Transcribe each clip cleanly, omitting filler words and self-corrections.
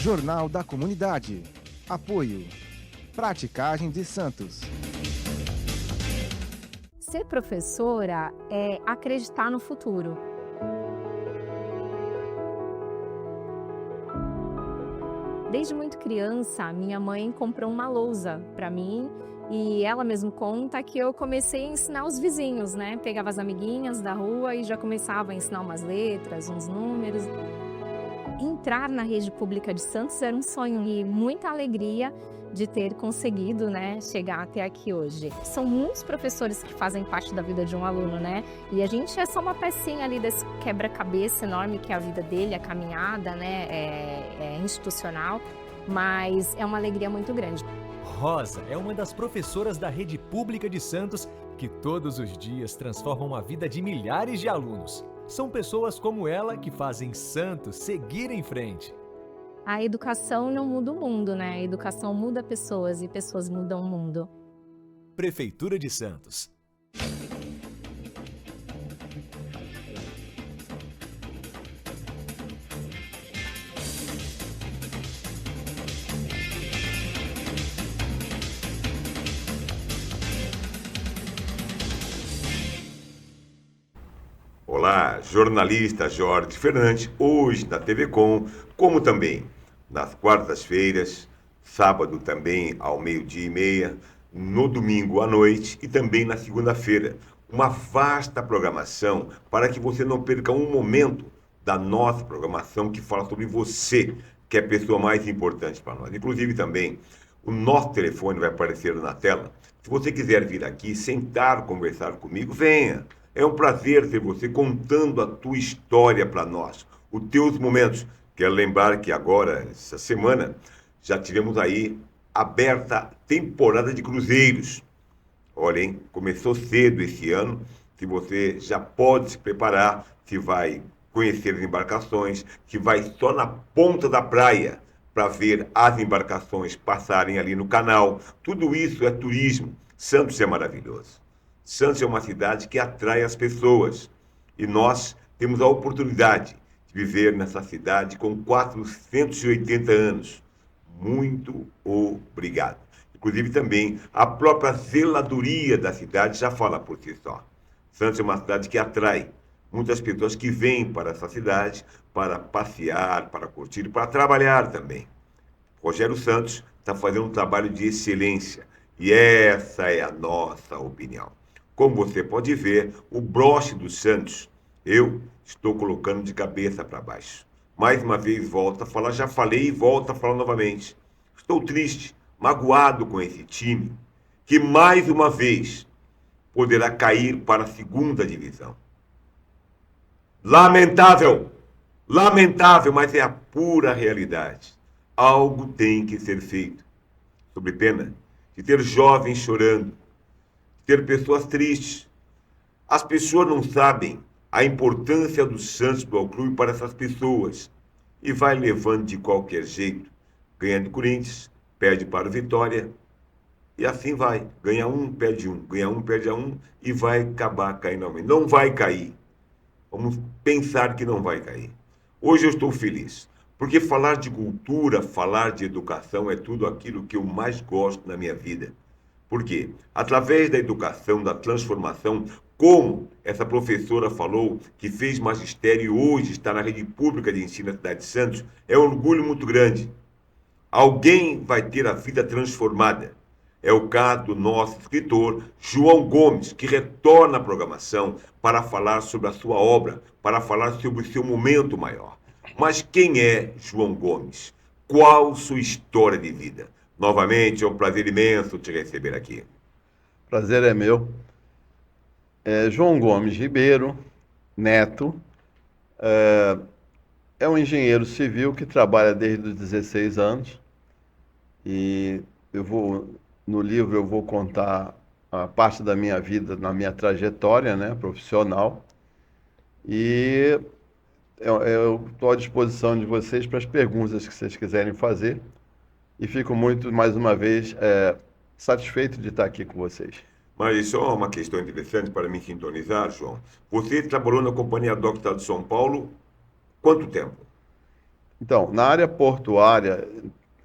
Jornal da Comunidade. Apoio. Praticagem de Santos. Ser professora é acreditar no futuro. Desde muito criança, minha mãe comprou uma lousa para mim e ela mesmo conta que eu comecei a ensinar os vizinhos, né? Pegava as amiguinhas da rua e já começava a ensinar umas letras, uns números. Entrar na rede pública de Santos era um sonho e muita alegria de ter conseguido, né, chegar até aqui hoje. São muitos professores que fazem parte da vida de um aluno, né? E a gente é só uma pecinha ali desse quebra-cabeça enorme que é a vida dele, a caminhada, né, é institucional, mas é uma alegria muito grande. Rosa é uma das professoras da rede pública de Santos que todos os dias transformam a vida de milhares de alunos. São pessoas como ela que fazem Santos seguir em frente. A educação não muda o mundo, né? A educação muda pessoas e pessoas mudam o mundo. Prefeitura de Santos. Olá, jornalista Jorge Fernandes, hoje na TV Com, como também nas quartas-feiras, sábado também ao 12h30, no domingo à noite e também na segunda-feira. Uma vasta programação para que você não perca um momento da nossa programação que fala sobre você, que é a pessoa mais importante para nós. Inclusive também, o nosso telefone vai aparecer na tela. Se você quiser vir aqui, sentar, conversar comigo, venha. É um prazer ter você contando a tua história para nós, os teus momentos. Quero lembrar que agora, essa semana, já tivemos aí aberta a temporada de cruzeiros. Olha, hein? Começou cedo esse ano. Se você já pode se preparar, se vai conhecer as embarcações, se vai só na ponta da praia para ver as embarcações passarem ali no canal. Tudo isso é turismo. Santos é maravilhoso. Santos é uma cidade que atrai as pessoas e nós temos a oportunidade de viver nessa cidade com 480 anos. Muito obrigado. Inclusive também a própria zeladoria da cidade já fala por si só. Santos é uma cidade que atrai muitas pessoas que vêm para essa cidade para passear, para curtir, para trabalhar também. Rogério Santos está fazendo um trabalho de excelência e essa é a nossa opinião. Como você pode ver, o broche do Santos, eu estou colocando de cabeça para baixo. Mais uma vez volto a falar, já falei e volto a falar novamente. Estou triste, magoado com esse time, que mais uma vez poderá cair para a segunda divisão. Lamentável, lamentável, mas é a pura realidade. Algo tem que ser feito, sob pena de ter jovens chorando, ter pessoas tristes. As pessoas não sabem a importância do Santos Futebol Clube para essas pessoas. E vai levando de qualquer jeito. Ganha do Corinthians, perde para o Vitória. E assim vai. Ganha um, perde um. Ganha um, perde a um. E vai acabar caindo. Não vai cair. Vamos pensar que não vai cair. Hoje eu estou feliz. Porque falar de cultura, falar de educação é tudo aquilo que eu mais gosto na minha vida. Por quê? Através da educação, da transformação, como essa professora falou, que fez magistério e hoje está na rede pública de ensino da cidade de Santos, é um orgulho muito grande. Alguém vai ter a vida transformada. É o caso do nosso escritor João Gomes, que retorna à programação para falar sobre a sua obra, para falar sobre o seu momento maior. Mas quem é João Gomes? Qual sua história de vida? Novamente, é um prazer imenso te receber aqui. Prazer é meu. João Gomes Ribeiro, neto, é um engenheiro civil que trabalha desde os 16 anos. E no livro eu vou contar a parte da minha vida, na minha trajetória, né, profissional. E eu estou à disposição de vocês para as perguntas que vocês quiserem fazer. E fico muito, mais uma vez, satisfeito de estar aqui com vocês. Mas só uma questão interessante para me sintonizar, João. Você trabalhou na Companhia Dock do Estado de São Paulo quanto tempo? Então, na área portuária,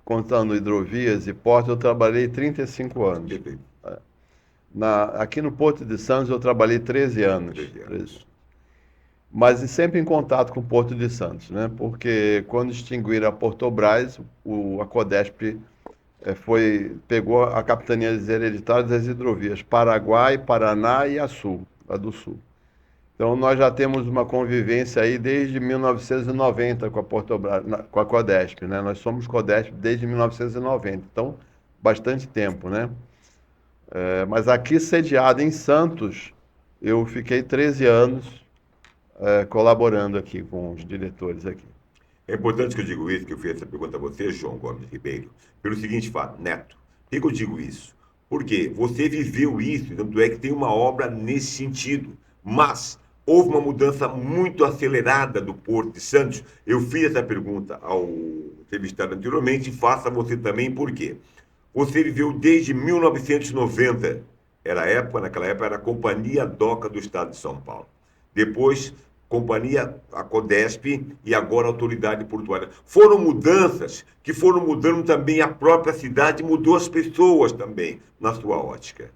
contando hidrovias e portos, eu trabalhei 35 anos. Perfeito. Aqui no Porto de Santos eu trabalhei 13 anos. 13 anos. Mas sempre em contato com o Porto de Santos, né? Porque quando extinguiram a Portobras, a Codesp pegou a capitania hereditária das hidrovias Paraguai, Paraná e Açu, a do Sul. Então nós já temos uma convivência aí desde 1990 com a Portobras, com a Codesp, né? Nós somos Codesp desde 1990, então bastante tempo, né? Mas aqui sediado em Santos, eu fiquei 13 anos colaborando aqui com os diretores aqui. É importante que eu digo isso, que eu fiz essa pergunta a você, João Gomes Ribeiro, pelo seguinte fato, Neto. Por que eu digo isso? Porque você viveu isso, tanto é que tem uma obra nesse sentido. Mas houve uma mudança muito acelerada do Porto de Santos. Eu fiz essa pergunta ao entrevistado anteriormente e faço a você também, por quê? Você viveu desde 1990. Naquela época, era a Companhia DOCA do Estado de São Paulo. Depois, a Codesp e agora a Autoridade Portuária. Foram mudanças que foram mudando também a própria cidade, mudou as pessoas também, na sua ótica.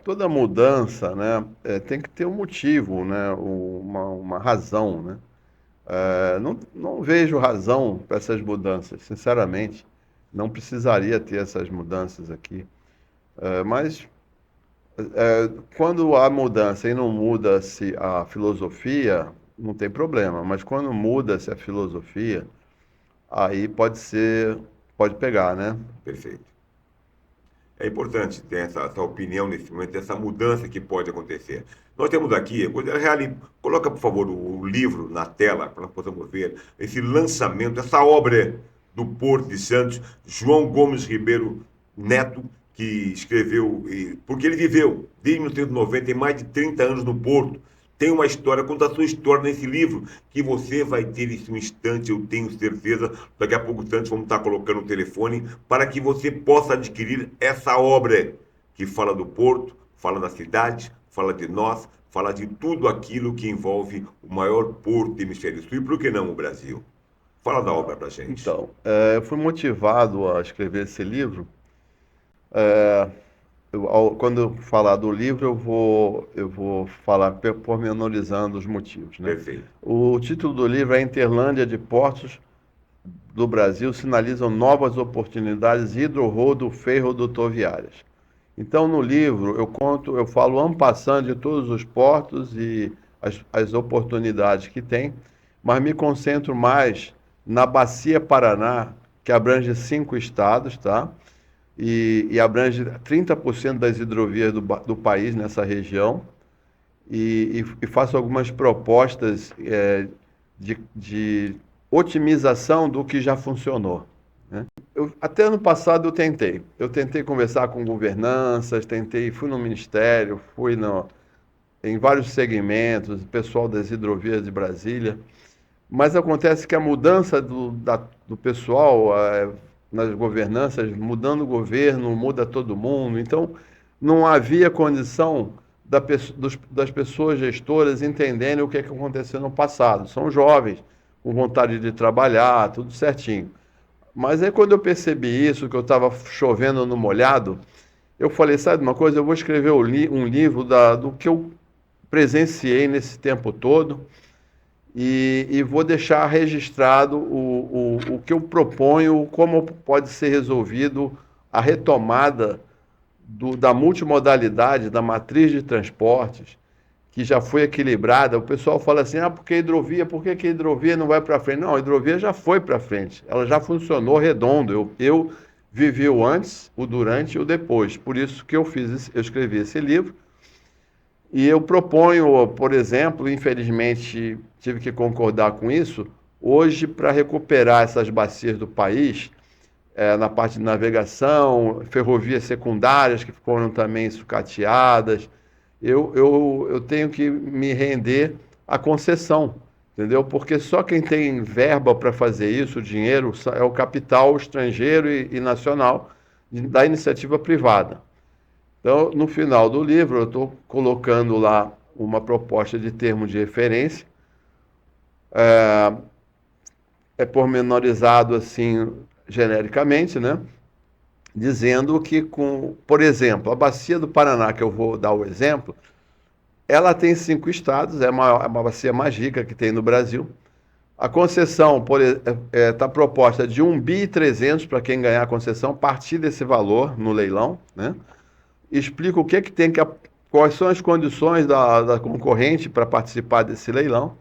Toda mudança, né, tem que ter um motivo, né, uma razão, né? Não vejo razão para essas mudanças, sinceramente. Não precisaria ter essas mudanças aqui. Mas quando há mudança e não muda-se a filosofia, não tem problema. Mas quando muda-se a filosofia, aí pode pegar, né? Perfeito. É importante ter essa opinião nesse momento, essa mudança que pode acontecer. Nós temos aqui, coloca por favor o livro na tela, para nós possamos ver esse lançamento, essa obra do Porto de Santos, João Gomes Ribeiro Neto, que escreveu, porque ele viveu desde 1990, tem mais de 30 anos no Porto, tem uma história, conta a sua história nesse livro, que você vai ter esse um instante, eu tenho certeza, daqui a pouco instantes vamos estar colocando o telefone, para que você possa adquirir essa obra, que fala do Porto, fala da cidade, fala de nós, fala de tudo aquilo que envolve o maior porto do Hemisfério Sul, e por que não o Brasil? Fala da obra pra gente. Então, eu fui motivado a escrever esse livro. Quando eu falar do livro, eu vou falar pormenorizando os motivos, né? Perfeito. O título do livro é Interlândia de Portos do Brasil sinalizam novas oportunidades hidro-rodo-ferrodotoviárias. Então, no livro, eu falo en passant de todos os portos e as oportunidades que tem, mas me concentro mais na Bacia Paraná, que abrange 5 estados, tá? E abrange 30% das hidrovias do país nessa região, e faço algumas propostas de otimização do que já funcionou, né? Até ano passado eu tentei conversar com governanças, fui no Ministério, em vários segmentos, pessoal das hidrovias de Brasília, mas acontece que a mudança do pessoal nas governanças, mudando o governo, muda todo mundo. Então, não havia condição das pessoas gestoras entenderem o que aconteceu no passado. São jovens, com vontade de trabalhar, tudo certinho. Mas aí, quando eu percebi isso, que eu estava chovendo no molhado, eu falei, sabe uma coisa, eu vou escrever um livro do que eu presenciei nesse tempo todo, e vou deixar registrado o que eu proponho, como pode ser resolvido a retomada da multimodalidade, da matriz de transportes, que já foi equilibrada. O pessoal fala assim, por que a hidrovia não vai para frente? Não, a hidrovia já foi para frente, ela já funcionou redondo. Eu vivi o antes, o durante e o depois. Por isso que eu escrevi esse livro. E eu proponho, por exemplo, infelizmente tive que concordar com isso, hoje para recuperar essas bacias do país, na parte de navegação, ferrovias secundárias que foram também sucateadas, eu tenho que me render à concessão, entendeu? Porque só quem tem verba para fazer isso, o dinheiro, é o capital estrangeiro e nacional da iniciativa privada. Então, no final do livro, eu estou colocando lá uma proposta de termo de referência, pormenorizado assim, genericamente, né? Dizendo que, por exemplo, a Bacia do Paraná, que eu vou dar o exemplo, ela tem 5 estados, é uma bacia mais rica que tem no Brasil. A concessão está proposta de 1,3 bi para quem ganhar a concessão, a partir desse valor no leilão, né? Explica o que tem quais são as condições da concorrente para participar desse leilão.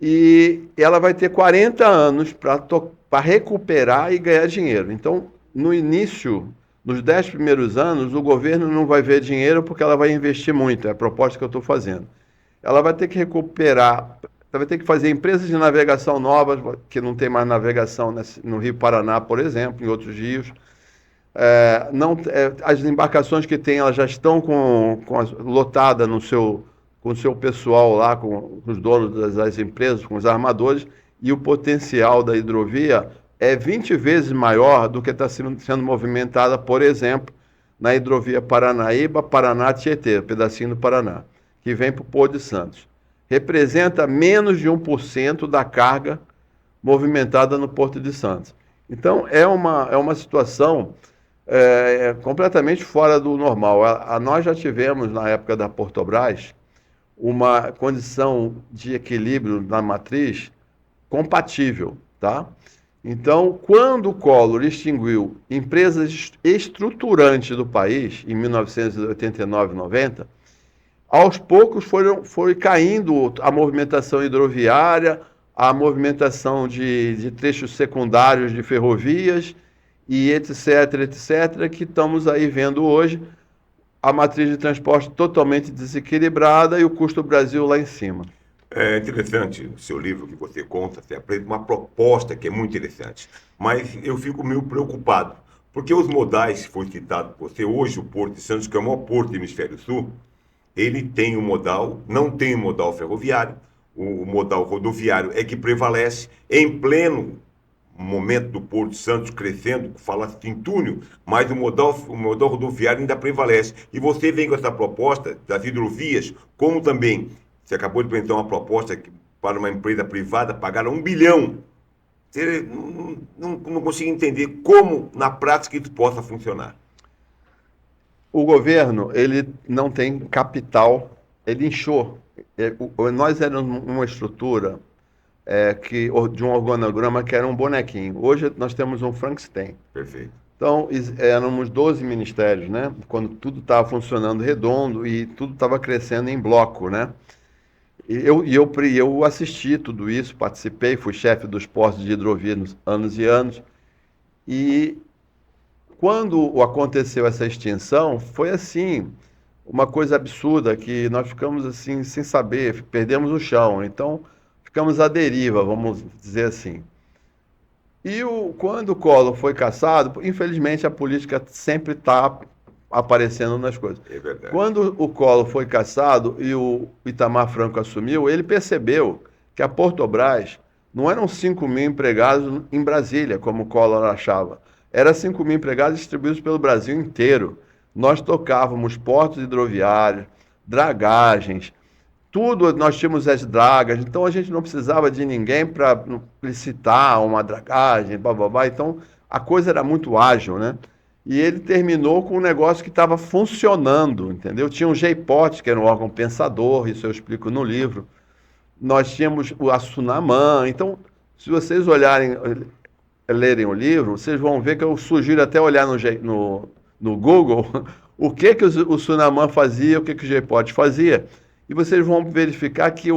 E ela vai ter 40 anos para recuperar e ganhar dinheiro. Então, no início, nos 10 primeiros anos, o governo não vai ver dinheiro porque ela vai investir muito, é a proposta que eu estou fazendo. Ela vai ter que recuperar, vai ter que fazer empresas de navegação novas, que não tem mais navegação no Rio Paraná, por exemplo, em outros rios. As embarcações que tem, elas já estão lotadas com o seu pessoal lá, com os donos das empresas, com os armadores, e o potencial da hidrovia é 20 vezes maior do que está sendo movimentada, por exemplo, na hidrovia Paranaíba, Paraná-Tietê, pedacinho do Paraná, que vem para o Porto de Santos. Representa menos de 1% da carga movimentada no Porto de Santos. Então, é uma situação completamente fora do normal. Nós já tivemos, na época da Portobras, uma condição de equilíbrio na matriz compatível, tá? Então, quando o Collor extinguiu empresas estruturantes do país, em 1989 e 90, aos poucos foi caindo a movimentação hidroviária, a movimentação de trechos secundários de ferrovias, e etc., que estamos aí vendo hoje, a matriz de transporte totalmente desequilibrada e o custo do Brasil lá em cima. É interessante o seu livro que você conta, você apresenta uma proposta que é muito interessante, mas eu fico meio preocupado, porque os modais que foi citado por você, hoje o Porto de Santos, que é o maior porto do Hemisfério Sul, ele tem um modal, não tem um modal ferroviário, o modal rodoviário é que prevalece em pleno momento do Porto de Santos crescendo, fala-se em túnel, mas o modal rodoviário ainda prevalece. E você vem com essa proposta das hidrovias, como também você acabou de apresentar uma proposta para uma empresa privada pagar 1 bilhão. Você não consigo entender como, na prática, isso possa funcionar. O governo, ele não tem capital, ele inchou. Nós éramos uma estrutura de um organograma que era um bonequinho. Hoje nós temos um Frankenstein. Perfeito. Então, éramos 12 ministérios, né? Quando tudo estava funcionando redondo e tudo estava crescendo em bloco, né? Eu assisti tudo isso, participei, fui chefe dos postos de hidrovia anos e anos. E quando aconteceu essa extinção, foi assim, uma coisa absurda, que nós ficamos assim, sem saber, perdemos o chão. Então, ficamos à deriva, vamos dizer assim. E quando o Collor foi cassado, infelizmente a política sempre está aparecendo nas coisas. É verdade. Quando o Collor foi cassado e o Itamar Franco assumiu, ele percebeu que a Portobras não eram 5 mil empregados em Brasília, como o Collor achava. Eram 5 mil empregados distribuídos pelo Brasil inteiro. Nós tocávamos portos hidroviários, dragagens, tudo, nós tínhamos as dragas, então a gente não precisava de ninguém para licitar uma dragagem, blá. Então a coisa era muito ágil, né? E ele terminou com um negócio que estava funcionando, entendeu? Tinha o GEIPOT, que era um órgão pensador, isso eu explico no livro. Nós tínhamos a Sunamã. Então, se vocês lerem o livro, vocês vão ver que eu sugiro até olhar no Google o que o Sunamã fazia, o que o GEIPOT fazia. E vocês vão verificar que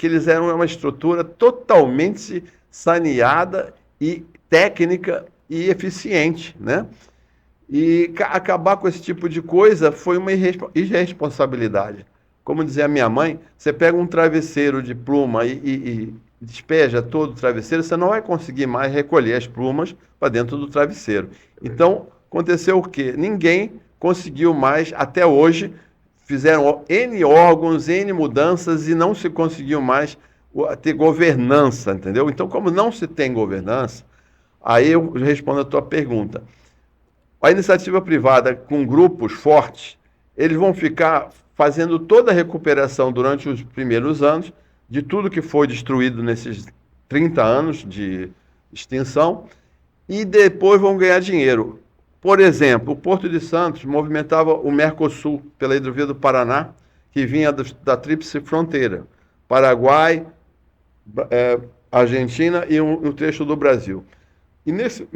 eles eram uma estrutura totalmente saneada e técnica e eficiente, né? E acabar com esse tipo de coisa foi uma irresponsabilidade. Como dizia a minha mãe, você pega um travesseiro de pluma e despeja todo o travesseiro, você não vai conseguir mais recolher as plumas para dentro do travesseiro. Então, aconteceu o quê? Ninguém conseguiu mais, até hoje, fizeram N órgãos, N mudanças e não se conseguiu mais ter governança, entendeu? Então, como não se tem governança, aí eu respondo a tua pergunta. A iniciativa privada com grupos fortes, eles vão ficar fazendo toda a recuperação durante os primeiros anos de tudo que foi destruído nesses 30 anos de extinção, e depois vão ganhar dinheiro. Por exemplo, o Porto de Santos movimentava o Mercosul pela hidrovia do Paraná, que vinha da tríplice fronteira, Paraguai, Argentina e um trecho do Brasil. E nesse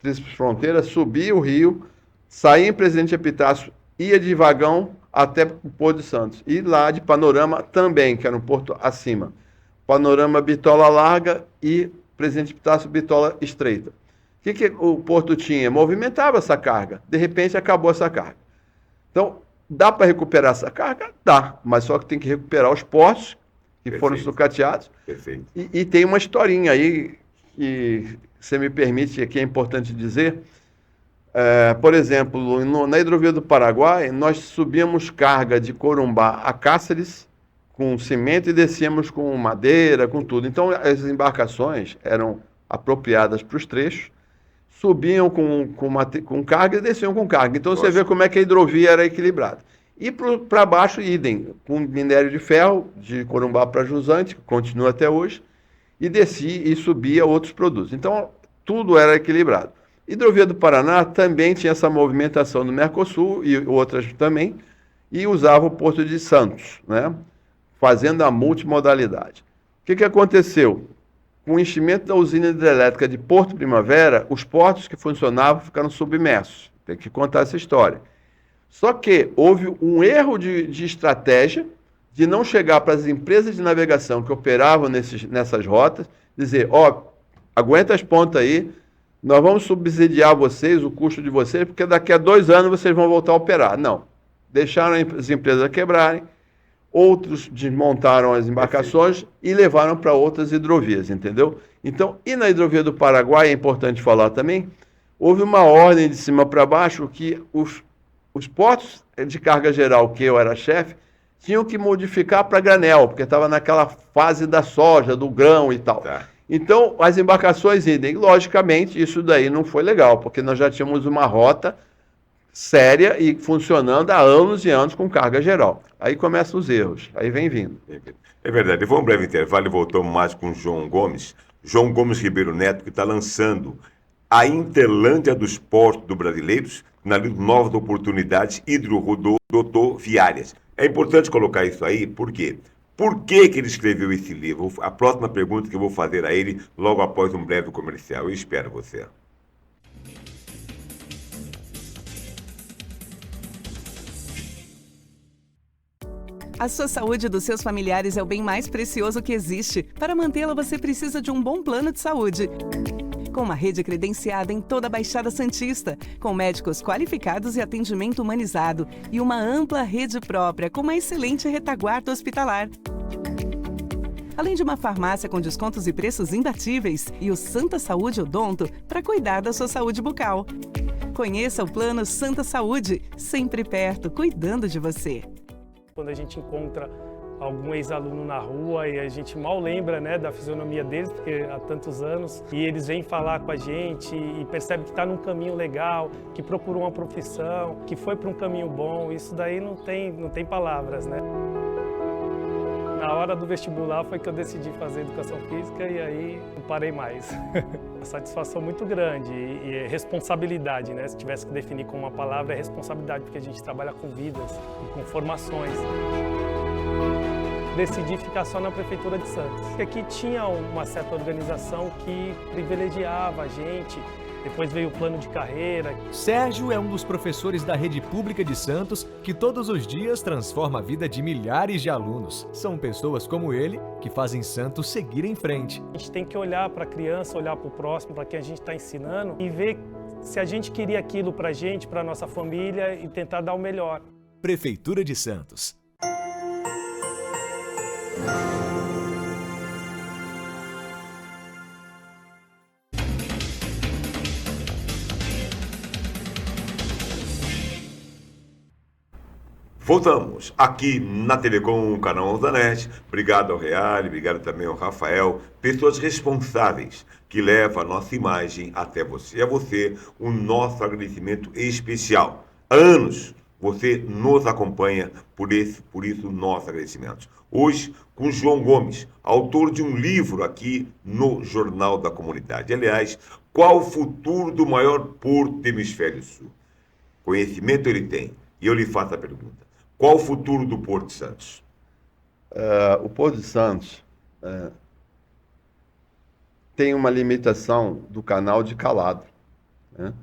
tríplice fronteira subia o rio, saía em Presidente Epitácio, ia de vagão até o Porto de Santos. E lá de Panorama também, que era um porto acima. Panorama Bitola larga e Presidente Epitácio Bitola estreita. O que o porto tinha? Movimentava essa carga. De repente acabou essa carga. Então, dá para recuperar essa carga? Dá, mas só que tem que recuperar os portos que foram sucateados. Perfeito. E tem uma historinha aí que, se me permite, que é importante dizer. Por exemplo, na hidrovia do Paraguai, nós subíamos carga de Corumbá a Cáceres com cimento e descíamos com madeira, com tudo. Então, as embarcações eram apropriadas para os trechos, subiam com carga e desciam com carga. Então, você vê como é que a hidrovia era equilibrada. E para baixo, idem, com minério de ferro, de Corumbá para Jusante, que continua até hoje, e descia e subia outros produtos. Então, tudo era equilibrado. Hidrovia do Paraná também tinha essa movimentação no Mercosul e outras também, e usava o Porto de Santos, né, fazendo a multimodalidade. O que aconteceu? Com o enchimento da usina hidrelétrica de Porto Primavera, os portos que funcionavam ficaram submersos. Tem que contar essa história. Só que houve um erro de estratégia de não chegar para as empresas de navegação que operavam nessas rotas, dizer, aguenta as pontas aí, nós vamos subsidiar vocês, o custo de vocês, porque daqui a 2 anos vocês vão voltar a operar. Não. Deixaram as empresas quebrarem, outros desmontaram as embarcações e levaram para outras hidrovias, entendeu? Então, e na hidrovia do Paraguai, é importante falar também, houve uma ordem de cima para baixo que os portos de carga geral, que eu era chefe, tinham que modificar para granel, porque estava naquela fase da soja, do grão e tal. Tá. Então, as embarcações idem. Logicamente, isso daí não foi legal, porque nós já tínhamos uma rota séria e funcionando há anos e anos com carga geral. Aí começam os erros, aí vem vindo. É verdade. Vamos um breve intervalo e voltamos mais com o João Gomes. João Gomes Ribeiro Neto, que está lançando a Interlândia dos Portos do Brasileiros, na novas oportunidades hidrorodoviárias. É importante colocar isso aí, por quê? Por que ele escreveu esse livro? A próxima pergunta que eu vou fazer a ele logo após um breve comercial. Eu espero você. A sua saúde e dos seus familiares é o bem mais precioso que existe. Para mantê-la, você precisa de um bom plano de saúde. Com uma rede credenciada em toda a Baixada Santista, com médicos qualificados e atendimento humanizado, e uma ampla rede própria com uma excelente retaguarda hospitalar. Além de uma farmácia com descontos e preços imbatíveis, e o Santa Saúde Odonto para cuidar da sua saúde bucal. Conheça o Plano Santa Saúde, sempre perto, cuidando de você. Quando a gente encontra algum ex-aluno na rua e a gente mal lembra, né, da fisionomia deles, porque há tantos anos, e eles vêm falar com a gente e percebe que está num caminho legal, que procurou uma profissão, que foi para um caminho bom, isso daí não tem palavras, né? Na hora do vestibular foi que eu decidi fazer educação física e aí não parei mais. A satisfação muito grande e responsabilidade, né? Se tivesse que definir com uma palavra, é responsabilidade, porque a gente trabalha com vidas e com formações. Decidi ficar só na Prefeitura de Santos. Aqui tinha uma certa organização que privilegiava a gente. Depois veio o plano de carreira. Sérgio é um dos professores da Rede Pública de Santos que todos os dias transforma a vida de milhares de alunos. São pessoas como ele que fazem Santos seguir em frente. A gente tem que olhar para a criança, olhar para o próximo, para quem a gente está ensinando e ver se a gente queria aquilo para a gente, para a nossa família e tentar dar o melhor. Prefeitura de Santos. Voltamos aqui na TV Com, o canal Zanet. Obrigado ao Reale, obrigado também ao Rafael, pessoas responsáveis que levam a nossa imagem até você. A você, o nosso agradecimento especial. Há anos você nos acompanha, por isso nossos agradecimentos. Hoje, com João Gomes, autor de um livro aqui no Jornal da Comunidade. Aliás, qual o futuro do maior porto do Hemisfério Sul? Conhecimento ele tem. E eu lhe faço a pergunta. Qual o futuro do Porto de Santos? O Porto de Santos tem uma limitação do canal de calado, né?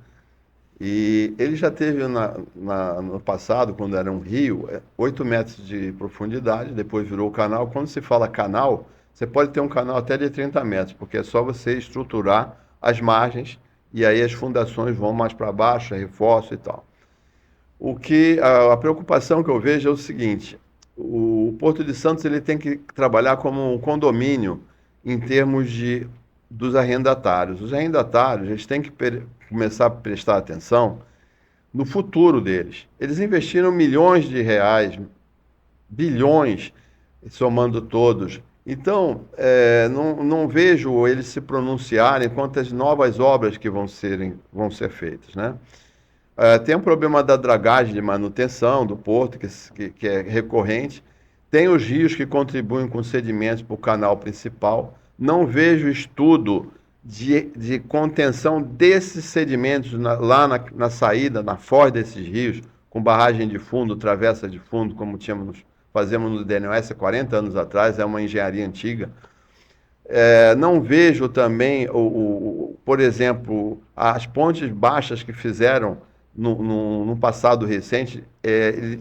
E ele já teve no passado, quando era um rio, 8 metros de profundidade, depois virou canal. Quando se fala canal, você pode ter um canal até de 30 metros, porque é só você estruturar as margens e aí as fundações vão mais para baixo, reforço e tal. A preocupação que eu vejo é o seguinte: o Porto de Santos ele tem que trabalhar como um condomínio em termos dos arrendatários. Os arrendatários eles têm que começar a prestar atenção no futuro deles. Eles investiram milhões de reais, bilhões, somando todos. Então, não vejo eles se pronunciarem quanto às novas obras que vão ser feitas, né? Tem um problema da dragagem de manutenção do porto, que é recorrente. Tem os rios que contribuem com sedimentos para o canal principal. Não vejo estudo de contenção desses sedimentos lá na saída, na foz desses rios, com barragem de fundo, travessa de fundo, como fazemos no DNOS há 40 anos atrás, é uma engenharia antiga. Não vejo também, por exemplo, as pontes baixas que fizeram no passado recente,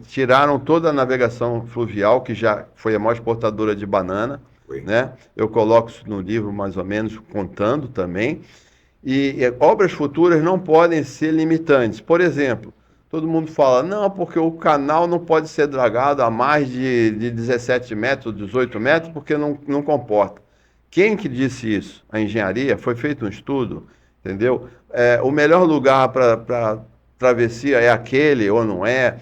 tiraram toda a navegação fluvial, que já foi a maior exportadora de banana, né? Eu coloco isso no livro, mais ou menos, contando também. E obras futuras não podem ser limitantes. Por exemplo, todo mundo fala, não, porque o canal não pode ser dragado a mais de 17 metros, 18 metros, porque não comporta. Quem que disse isso? A engenharia? Foi feito um estudo, entendeu? O melhor lugar para travessia é aquele ou não é?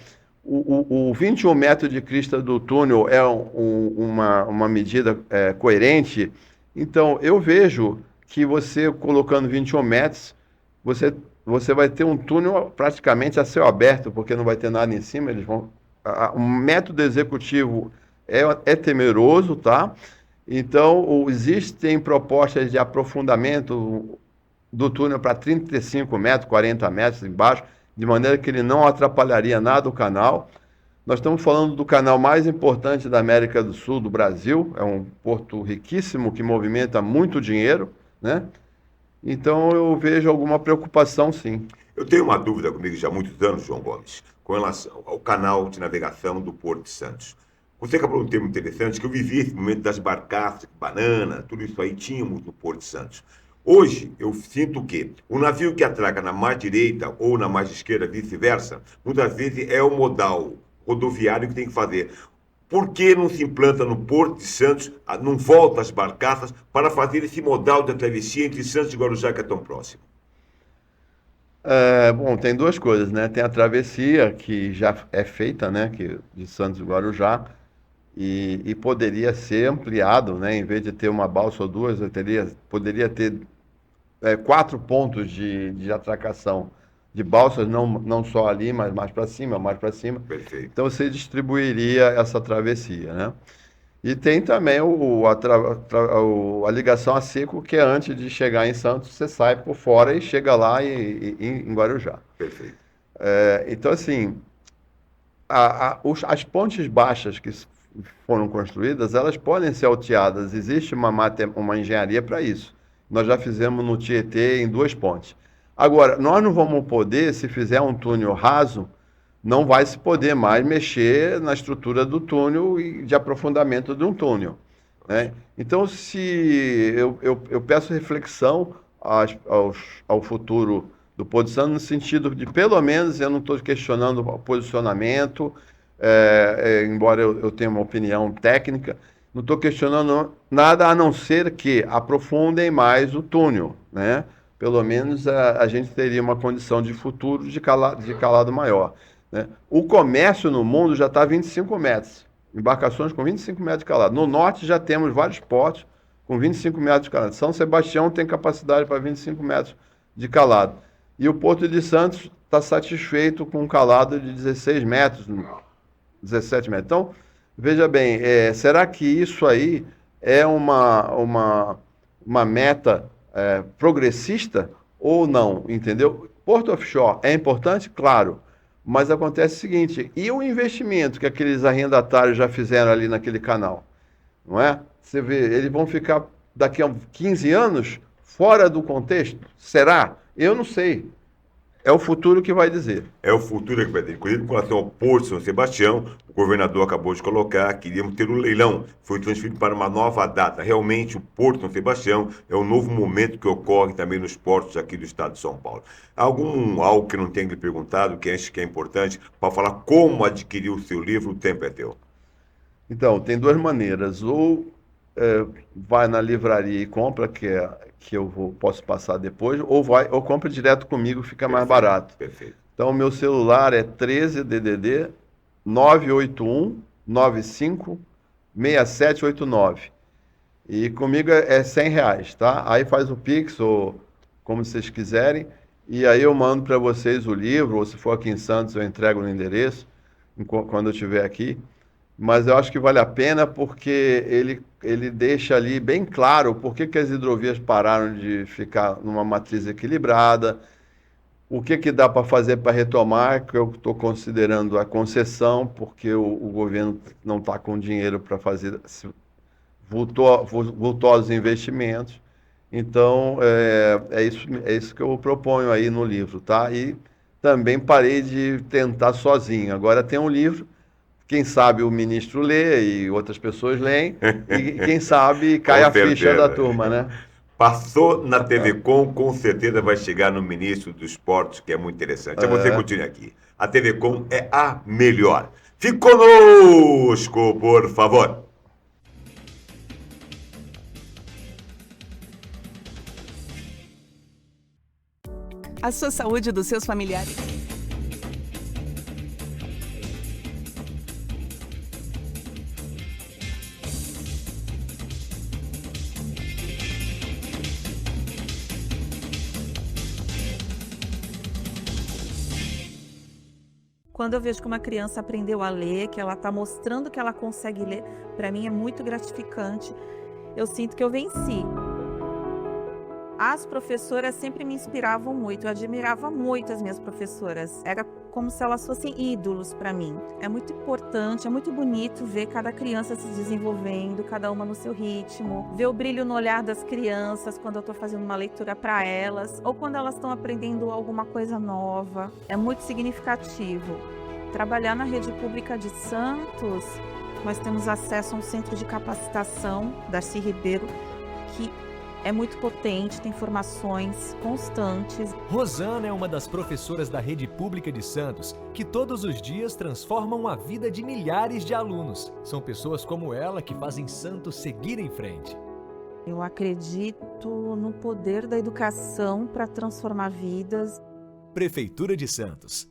O 21 metros de crista do túnel é uma medida coerente. Então, eu vejo que você colocando 21 metros, você vai ter um túnel praticamente a céu aberto, porque não vai ter nada em cima. O método executivo é temeroso, tá? Então, existem propostas de aprofundamento do túnel para 35 metros, 40 metros embaixo, de maneira que ele não atrapalharia nada o canal. Nós estamos falando do canal mais importante da América do Sul, do Brasil. É um porto riquíssimo que movimenta muito dinheiro, né? Então eu vejo alguma preocupação, sim. Eu tenho uma dúvida comigo já há muitos anos, João Gomes, com relação ao canal de navegação do Porto de Santos. Você acabou um termo interessante, que eu vivi esse momento das barcaças, banana, tudo isso aí tínhamos no Porto de Santos. Hoje, eu sinto que o navio que atraca na margem direita ou na margem esquerda, vice-versa, muitas vezes é o modal rodoviário que tem que fazer. Por que não se implanta no Porto de Santos, não volta as barcaças para fazer esse modal da travessia entre Santos e Guarujá, que é tão próximo? Bom, tem duas coisas, né? Tem a travessia, que já é feita, né? De Santos e Guarujá, e poderia ser ampliado, né? Em vez de ter uma balsa ou duas, poderia ter 4 pontos de atracação de balsas, não só ali, mas mais para cima, mais para cima. Perfeito. Então você distribuiria essa travessia, né? E tem também a ligação a seco, que é antes de chegar em Santos, você sai por fora e chega lá em Guarujá. Perfeito. Então, assim, as pontes baixas que foram construídas, elas podem ser alteadas. Existe uma engenharia para isso. Nós já fizemos no Tietê em 2 pontes. Agora, nós não vamos poder, se fizer um túnel raso, não vai se poder mais mexer na estrutura do túnel e de aprofundamento de um túnel, né? Então, eu peço reflexão ao futuro do Porto de Santos, no sentido de, pelo menos, eu não estou questionando o posicionamento, embora eu tenha uma opinião técnica, não estou questionando nada a não ser que aprofundem mais o túnel, né? Pelo menos a gente teria uma condição de futuro de calado maior, né? O comércio no mundo já está a 25 metros, embarcações com 25 metros de calado. No norte já temos vários portos com 25 metros de calado. São Sebastião tem capacidade para 25 metros de calado. E o Porto de Santos está satisfeito com um calado de 16 metros, 17 metros. Então, veja bem, será que isso aí é uma meta progressista ou não, entendeu? Porto Offshore é importante, claro, mas acontece o seguinte, e o investimento que aqueles arrendatários já fizeram ali naquele canal, não é? Você vê, eles vão ficar daqui a 15 anos fora do contexto? Será? Eu não sei. É o futuro que vai dizer. É o futuro que vai dizer. Inclusive, com relação ao Porto São Sebastião, o governador acabou de colocar, queríamos ter um leilão, foi transferido para uma nova data. Realmente, o Porto São Sebastião é um novo momento que ocorre também nos portos aqui do estado de São Paulo. Algo que não tenha lhe perguntado, que acho que é importante, para falar como adquirir o seu livro, o tempo é teu. Então, tem duas maneiras. Ou vai na livraria e compra, que eu posso passar depois, ou compra direto comigo, fica mais barato. Perfeito. Então, o meu celular é 13 DDD 981 95 6789. E comigo é R$100, tá? Aí faz o Pix, ou como vocês quiserem, e aí eu mando para vocês o livro, ou se for aqui em Santos, eu entrego no endereço, quando eu estiver aqui. Mas eu acho que vale a pena porque ele deixa ali bem claro por que as hidrovias pararam de ficar numa matriz equilibrada, o que dá para fazer para retomar, que eu estou considerando a concessão, porque o governo não está com dinheiro para fazer vultosos investimentos. Então, é isso que eu proponho aí no livro, tá? E também parei de tentar sozinho. Agora tem um livro. Quem sabe o ministro lê e outras pessoas leem, e quem sabe cai a ficha da turma, né? Passou na TV com certeza vai chegar no ministro dos esportes, que é muito interessante. Você continue aqui. A TV Com é a melhor. Fique conosco, por favor. A sua saúde e dos seus familiares. Quando eu vejo que uma criança aprendeu a ler, que ela está mostrando que ela consegue ler, para mim é muito gratificante. Eu sinto que eu venci. As professoras sempre me inspiravam muito, eu admirava muito as minhas professoras. Era como se elas fossem ídolos para mim. É muito importante, é muito bonito ver cada criança se desenvolvendo, cada uma no seu ritmo. Ver o brilho no olhar das crianças quando eu estou fazendo uma leitura para elas, ou quando elas estão aprendendo alguma coisa nova. É muito significativo. Trabalhar na rede pública de Santos, nós temos acesso a um centro de capacitação, Darcy Ribeiro, que é muito potente, tem formações constantes. Rosana é uma das professoras da Rede Pública de Santos, que todos os dias transformam a vida de milhares de alunos. São pessoas como ela que fazem Santos seguir em frente. Eu acredito no poder da educação para transformar vidas. Prefeitura de Santos.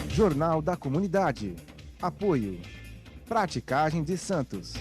Jornal da Comunidade. Apoio. Praticagem de Santos.